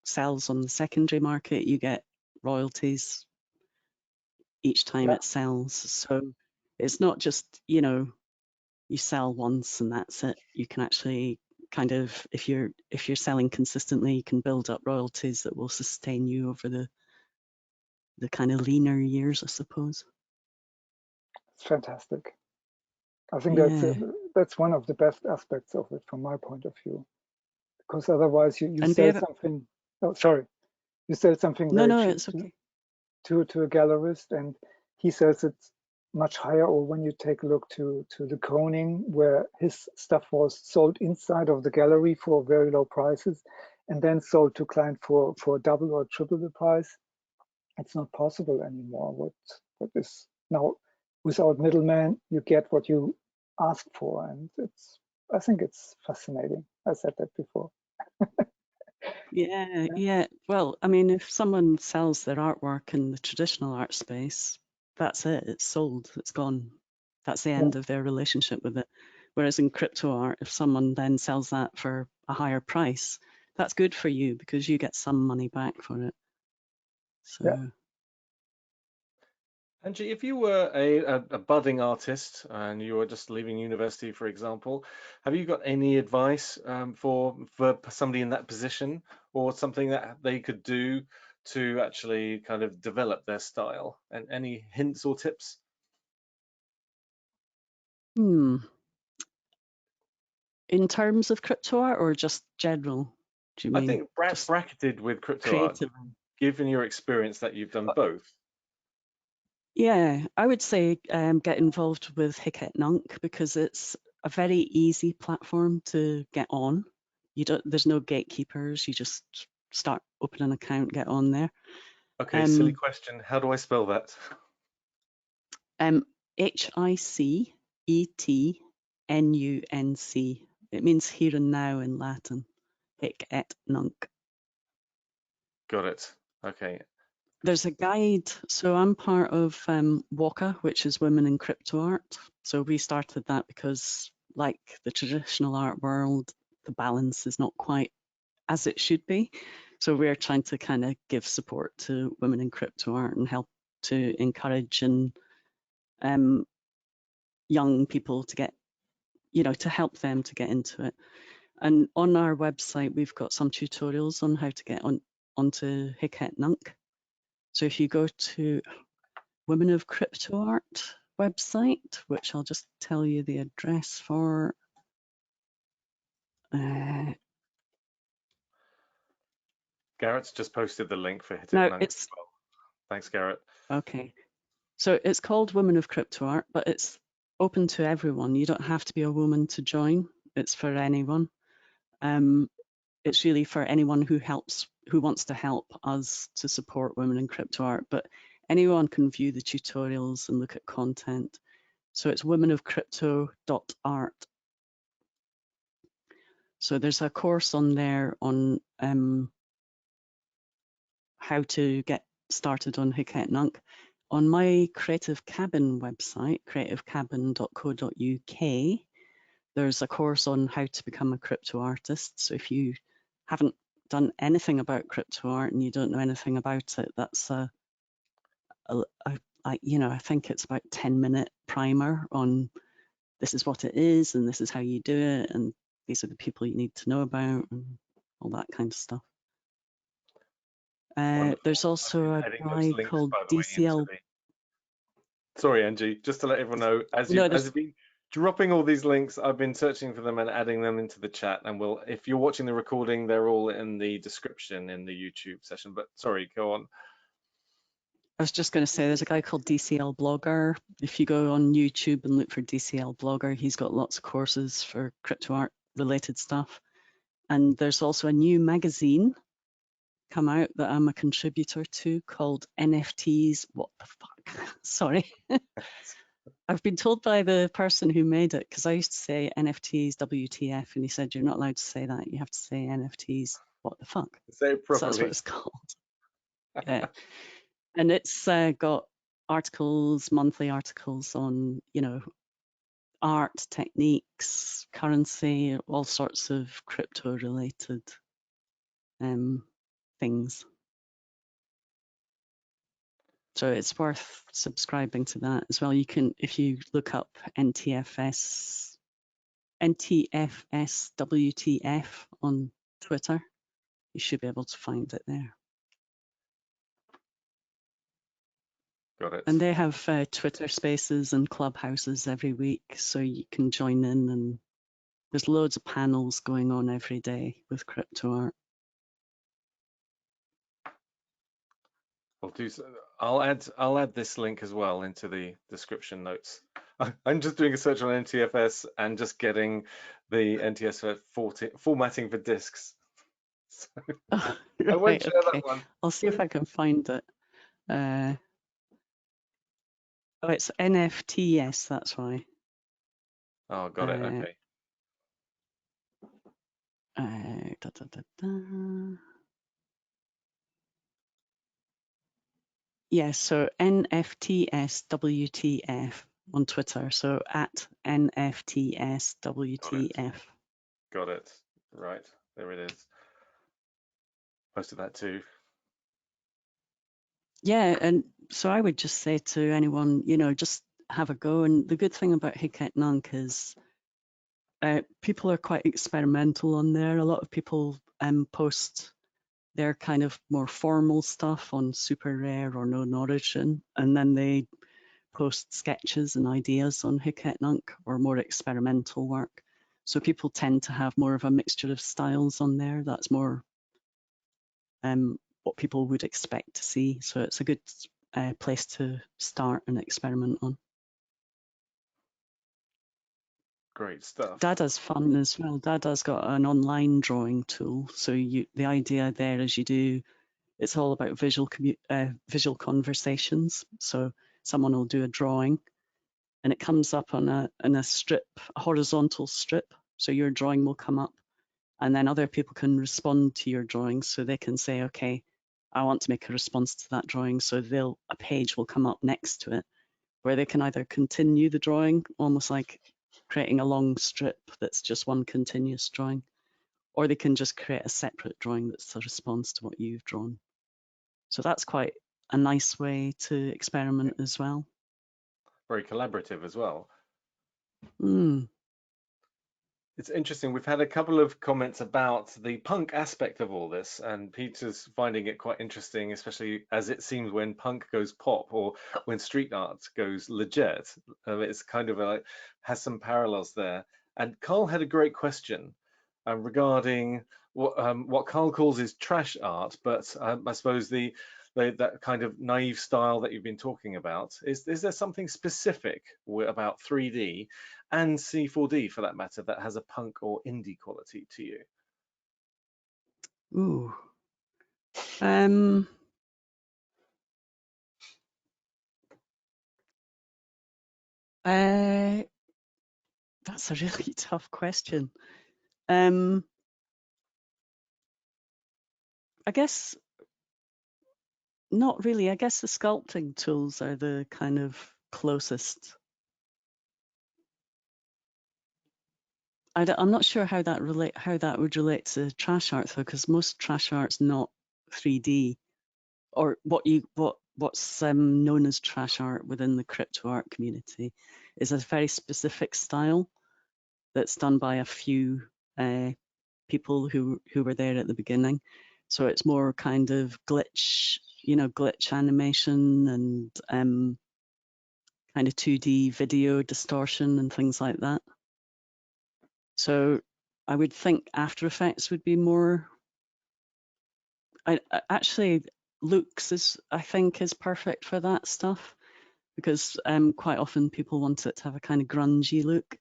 sells on the secondary market, you get royalties each time Yeah. it sells. So it's not just, you know, you sell once and that's it. You can actually kind of, if you're selling consistently, you can build up royalties that will sustain you over the kind of leaner years, I suppose. It's fantastic. I think Yeah. that's one of the best aspects of it from my point of view, because otherwise you And sell something. Oh, sorry, you sell something very no, cheap it's okay. to a gallerist, and he sells it much higher. Or when you take a look to the Koning, where his stuff was sold inside of the gallery for very low prices, and then sold to client for double or triple the price. It's not possible anymore. What is now, without middleman, you get what you ask for, and I think it's fascinating. I said that before. Yeah, yeah. Well, I mean, if someone sells their artwork in the traditional art space, that's it. It's sold. It's gone. That's the end of their relationship with it. Whereas in crypto art, if someone then sells that for a higher price, that's good for you because you get some money back for it. So, Yeah. Angie, if you were a budding artist and you were just leaving university, for example, have you got any advice for somebody in that position, or something that they could do to actually kind of develop their style? And any hints or tips? in terms of crypto art or just general? Do you I mean think just bracketed with crypto art, creative? given your experience that you've done both. Yeah, I would say get involved with Hicket Nunk because it's a very easy platform to get on. There's no gatekeepers. You just open an account, get on there. Okay, silly question. How do I spell that? Hicetnunc. It means here and now in Latin. Hicket Nunk. Got it. Okay. There's a guide. So I'm part of WOCA, which is Women in Crypto Art. So we started that because, like the traditional art world, the balance is not quite as it should be. So we're trying to kind of give support to women in crypto art and help to encourage and young people to get, to help them to get into it. And on our website, we've got some tutorials on how to get onto Hicket Nunk. So if you go to Women of Crypto Art website, which I'll just tell you the address for. Garrett's just posted the link for Hit It Now Nunk it's as well. Thanks, Garrett. okay. So it's called Women of Crypto Art, but it's open to everyone. You don't have to be a woman to join. It's for anyone. It's really for anyone who wants to help us to support women in crypto art. But anyone can view the tutorials and look at content. So it's womenofcrypto.art. So there's a course on there on how to get started on Hicket Nunk. On my Creative Cabin website, creativecabin.co.uk, there's a course on how to become a crypto artist. So if you haven't done anything about crypto art and you don't know anything about it, that's I think it's about 10-minute primer on this is what it is and this is how you do it and these are the people you need to know about and all that kind of stuff. There's also a Adding those guy links, called by the way, into DCL. the. Sorry, Angie, just to let everyone know, as No, you've been dropping all these links, I've been searching for them and adding them into the chat. And if you're watching the recording, they're all in the description in the YouTube session. But sorry, go on. I was just going to say, there's a guy called DCL Blogger. If you go on YouTube and look for DCL Blogger, he's got lots of courses for crypto art related stuff. And there's also a new magazine come out that I'm a contributor to called NFTs. What the fuck? Sorry. I've been told by the person who made it, because I used to say NFTs WTF, and he said, you're not allowed to say that. You have to say NFTs. What the fuck? Say it So that's what properly. it's called. Yeah. And it's got articles, monthly articles on, you know, art, techniques, currency, all sorts of crypto related things. So it's worth subscribing to that as well. You can, if you look up NTFS WTF on Twitter, you should be able to find it there. Got it. And they have Twitter spaces and clubhouses every week, so you can join in, and there's loads of panels going on every day with crypto art. I'll do so. I'll add this link as well into the description notes. I'm just doing a search on NTFS and just getting the NTFS formatting for disks. So Oh, I won't share okay. that one. I'll see if I can find it. Oh, it's NFTS, that's why. Oh, got it. Okay. Da, da, da, da. Yes, so NFTSWTF on Twitter. So at NFTSWTF. Got it. Right. There it is. Posted that too. Yeah, and so I would just say to anyone, you know, just have a go. And the good thing about Hiket Nunk is people are quite experimental on there. A lot of people post their kind of more formal stuff on Super Rare or Known Origin, and then they post sketches and ideas on Hiket Nunk or more experimental work. So people tend to have more of a mixture of styles on there. That's more what people would expect to see. So it's a good place to start and experiment on. Great stuff. Dada's fun as well. Dada's got an online drawing tool. So the idea there is it's all about visual conversations. So someone will do a drawing and it comes up on a strip, a horizontal strip. So your drawing will come up and then other people can respond to your drawing. So they can say, okay, I want to make a response to that drawing. So a page will come up next to it where they can either continue the drawing, almost like creating a long strip that's just one continuous drawing, or they can just create a separate drawing that's a response to what you've drawn. So that's quite a nice way to experiment as well. Very collaborative as well. Mm. It's interesting. We've had a couple of comments about the punk aspect of all this, and Peter's finding it quite interesting, especially as it seems when punk goes pop or when street art goes legit. It's kind of has some parallels there. And Carl had a great question regarding what Carl calls his trash art, but I suppose that kind of naive style that you've been talking about. Is there something specific about 3D and C4D for that matter that has a punk or indie quality to you? Ooh. That's a really tough question. I guess not really. I guess the sculpting tools are the kind of closest. I'm not sure how that would relate to trash art though, because most trash art's not 3D, or what's known as trash art within the crypto art community is a very specific style that's done by a few people who were there at the beginning. So it's more kind of glitch animation and kind of 2D video distortion and things like that. So I would think After Effects would be more. looks is, I think, is perfect for that stuff, because quite often people want it to have a kind of grungy look,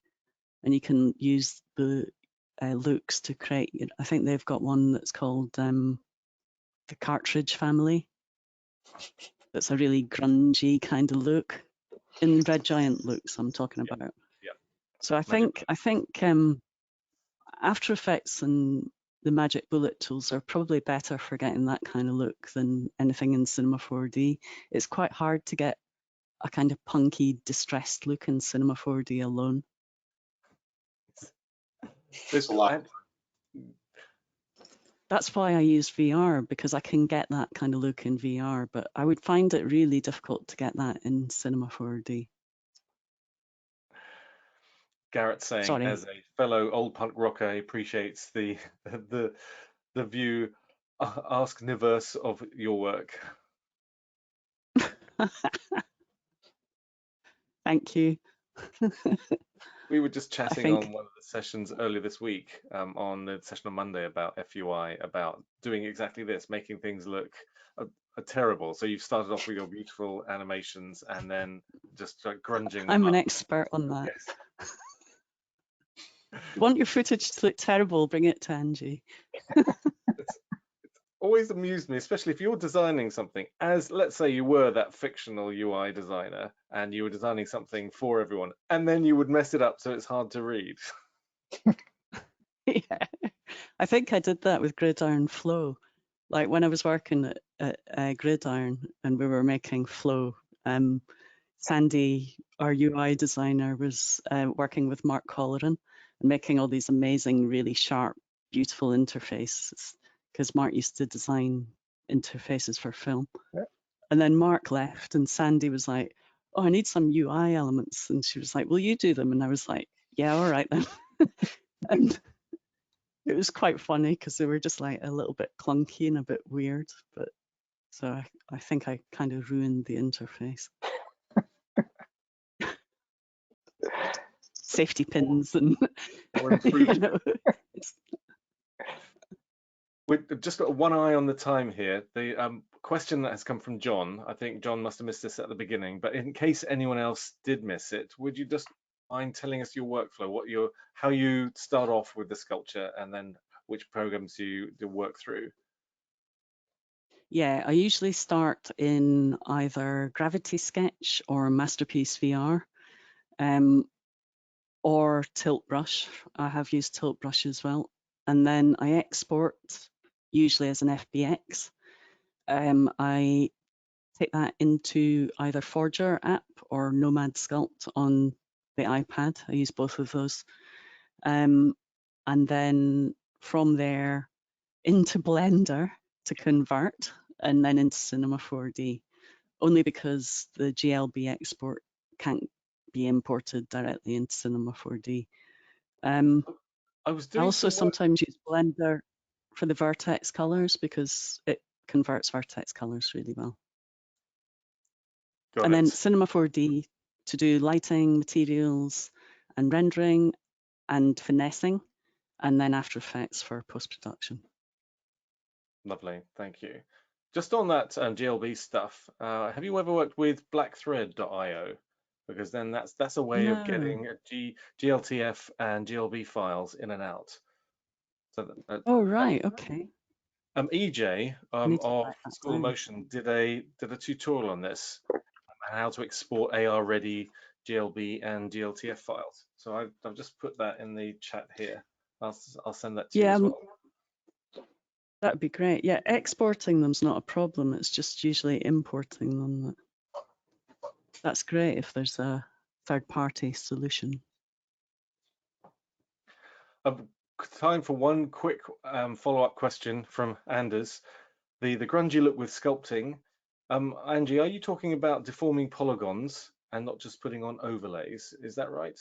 and you can use the looks to create. I think they've got one that's called the Cartridge Family. That's a really grungy kind of look. In Red Giant looks, I'm talking about. Yeah. So I think After Effects and the Magic Bullet tools are probably better for getting that kind of look than anything in Cinema 4D. It's quite hard to get a kind of punky, distressed look in Cinema 4D alone. There's a lot. That's why I use VR, because I can get that kind of look in VR, but I would find it really difficult to get that in Cinema 4D. Garrett saying, Sorry. as a fellow old punk rocker, he appreciates the view. Ask Niverse of your work. Thank you. We were just chatting on one of the sessions earlier this week, on the session on Monday about FUI, about doing exactly this, making things look terrible. So you've started off with your beautiful animations and then just like grunging. I'm an expert on that. Yes. Want your footage to look terrible, bring it to Angie. It's always amused me, especially if you're designing something, as let's say you were that fictional UI designer and you were designing something for everyone, and then you would mess it up so it's hard to read. Yeah, I think I did that with Gridiron Flow. Like when I was working at Gridiron and we were making Flow, Sandy, our UI designer, was working with Mark Colleran and making all these amazing, really sharp, beautiful interfaces, because Mark used to design interfaces for film. Yeah. And then Mark left and Sandy was like, oh, I need some UI elements. And she was like, will you do them? And I was like, yeah, all right then. And it was quite funny because they were just like a little bit clunky and a bit weird. But so I think I kind of ruined the interface. Safety pins and you know, We've just got one eye on the time here. The question that has come from John, I think John must have missed this at the beginning, but in case anyone else did miss it, would you just mind telling us your workflow, how you start off with the sculpture and then which programs you work through? Yeah, I usually start in either Gravity Sketch or Masterpiece VR, or Tilt Brush. I have used Tilt Brush as well. And then I export, usually as an FBX. I take that into either Forger app or Nomad Sculpt on the iPad. I use both of those. And then from there into Blender to convert, and then into Cinema 4D, only because the GLB export can't be imported directly into Cinema 4D. I also sometimes use Blender for the vertex colors because it converts vertex colors really well. And then Cinema 4D to do lighting, materials, and rendering, and finessing, and then After Effects for post-production. Lovely, thank you. Just on that GLB stuff, have you ever worked with blackthread.io? Because then that's a way of getting GLTF and GLB files in and out. So oh right, okay. EJ of School of Motion did a tutorial on this, how to export AR-ready GLB and GLTF files. So I've just put that in the chat here. I'll send that to you as well. That'd be great. Yeah, exporting them's not a problem. It's just usually importing them. That's great if there's a third-party solution. Time for one quick follow-up question from Anders. The grungy look with sculpting. Angie, are you talking about deforming polygons and not just putting on overlays? Is that right?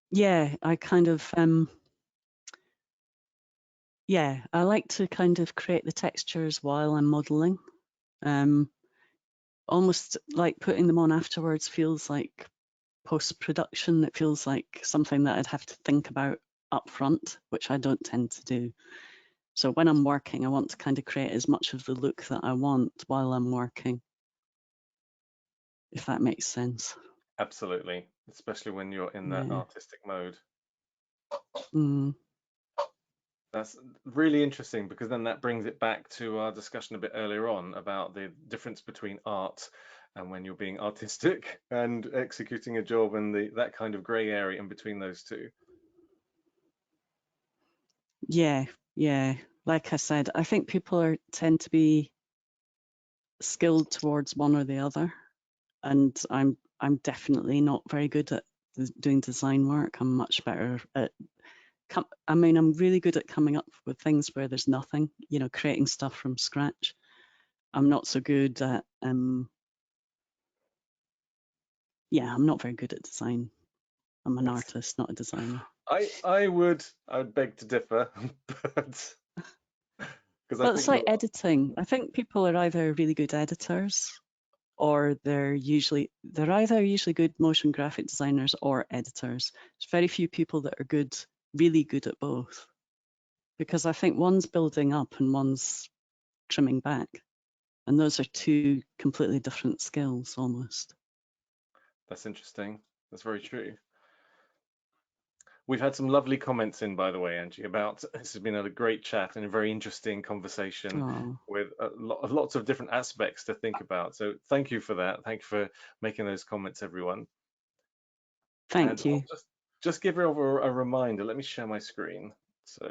Yeah, I kind of yeah, I like to kind of create the textures while I'm modeling. Almost like putting them on afterwards feels like post-production. It feels like something that I'd have to think about up front, which I don't tend to do. So when I'm working, I want to kind of create as much of the look that I want while I'm working, if that makes sense. Absolutely, especially when you're in that Yeah. artistic mode. Mm. That's really interesting, because then that brings it back to our discussion a bit earlier on about the difference between art and when you're being artistic and executing a job, and that kind of grey area in between those two. Yeah, yeah. Like I said, I think people tend to be skilled towards one or the other, and I'm definitely not very good at doing design work. I'm much better at I'm really good at coming up with things where there's nothing, you know, creating stuff from scratch. I'm not so good at yeah, I'm not very good at design. I'm an artist, not a designer. I would beg to differ, but because I Well, think it's like editing. I think people are either really good editors, or they're either usually good motion graphic designers or editors. There's very few people that are really good at both, because I think one's building up and one's trimming back, and those are two completely different skills almost. that's interesting. That's very true. We've had some lovely comments in, by the way, Angie, about this has been a great chat and a very interesting conversation with lots of different aspects to think about. So thank you for that. Thank you for making those comments, everyone. Thank you. I'll just give you a reminder. Let me share my screen. So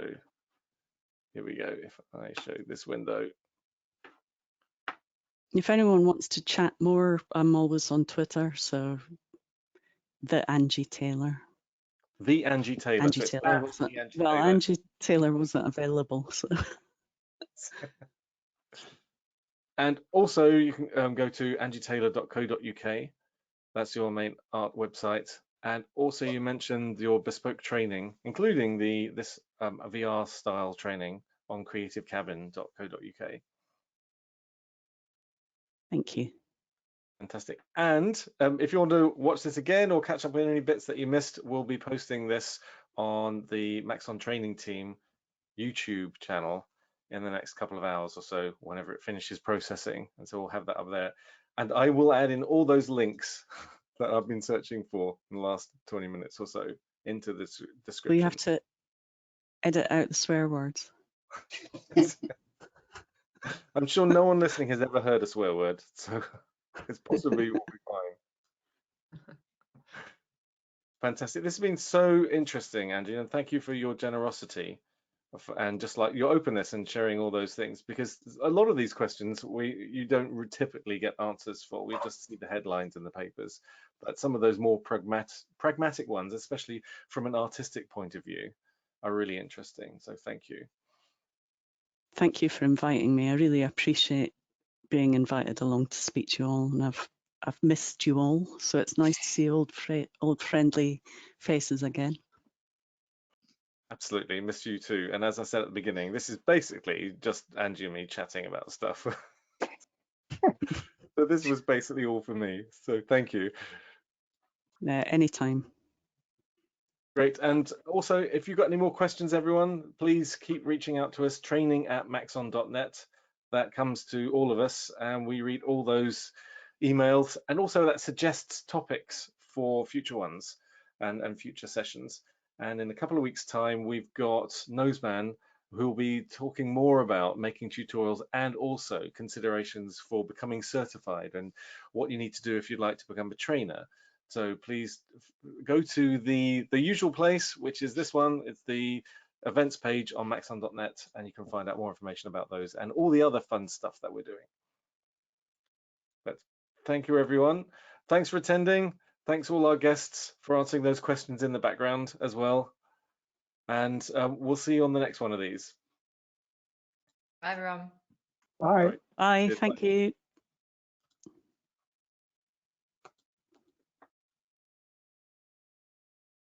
here we go. If I show this window. If anyone wants to chat more, I'm always on Twitter. So the Angie Taylor. The Angie Taylor. Angie So Taylor wasn't. Well, Angie Taylor wasn't available. So. And also, you can go to angietaylor.co.uk. That's your main art website. And also, you mentioned your bespoke training, including this VR style training on creativecabin.co.uk. Thank you. Fantastic. And if you want to watch this again or catch up on any bits that you missed, we'll be posting this on the Maxon Training Team YouTube channel in the next couple of hours or so, whenever it finishes processing. And so we'll have that up there. And I will add in all those links that I've been searching for in the last 20 minutes or so into the description. Well, you have to edit out the swear words. I'm sure no one listening has ever heard a swear word, so it's possibly will be fine. Fantastic. This has been so interesting, Angie, and thank you for your generosity and just like your openness and sharing all those things, because a lot of these questions you don't typically get answers for. We just see the headlines in the papers, but some of those more pragmatic ones, especially from an artistic point of view, are really interesting. So thank you. Thank you for inviting me. I really appreciate being invited along to speak to you all, and I've missed you all, so it's nice to see old friendly faces again. Absolutely, missed you too. And as I said at the beginning, this is basically just Angie and me chatting about stuff. So this was basically all for me. So thank you. Anytime. Great. And also, if you've got any more questions, everyone, please keep reaching out to us, training@maxon.net. That comes to all of us, and we read all those emails, and also that suggests topics for future ones and future sessions. And in a couple of weeks' time, we've got Noseman, who will be talking more about making tutorials and also considerations for becoming certified and what you need to do if you'd like to become a trainer. So please go to the usual place, which is this one. It's the events page on maxon.net, and you can find out more information about those and all the other fun stuff that we're doing. But thank you, everyone. Thanks for attending. Thanks all our guests for answering those questions in the background as well. And we'll see you on the next one of these. Bye, everyone. Bye. Right. Bye. Cheers, Thank bye. you.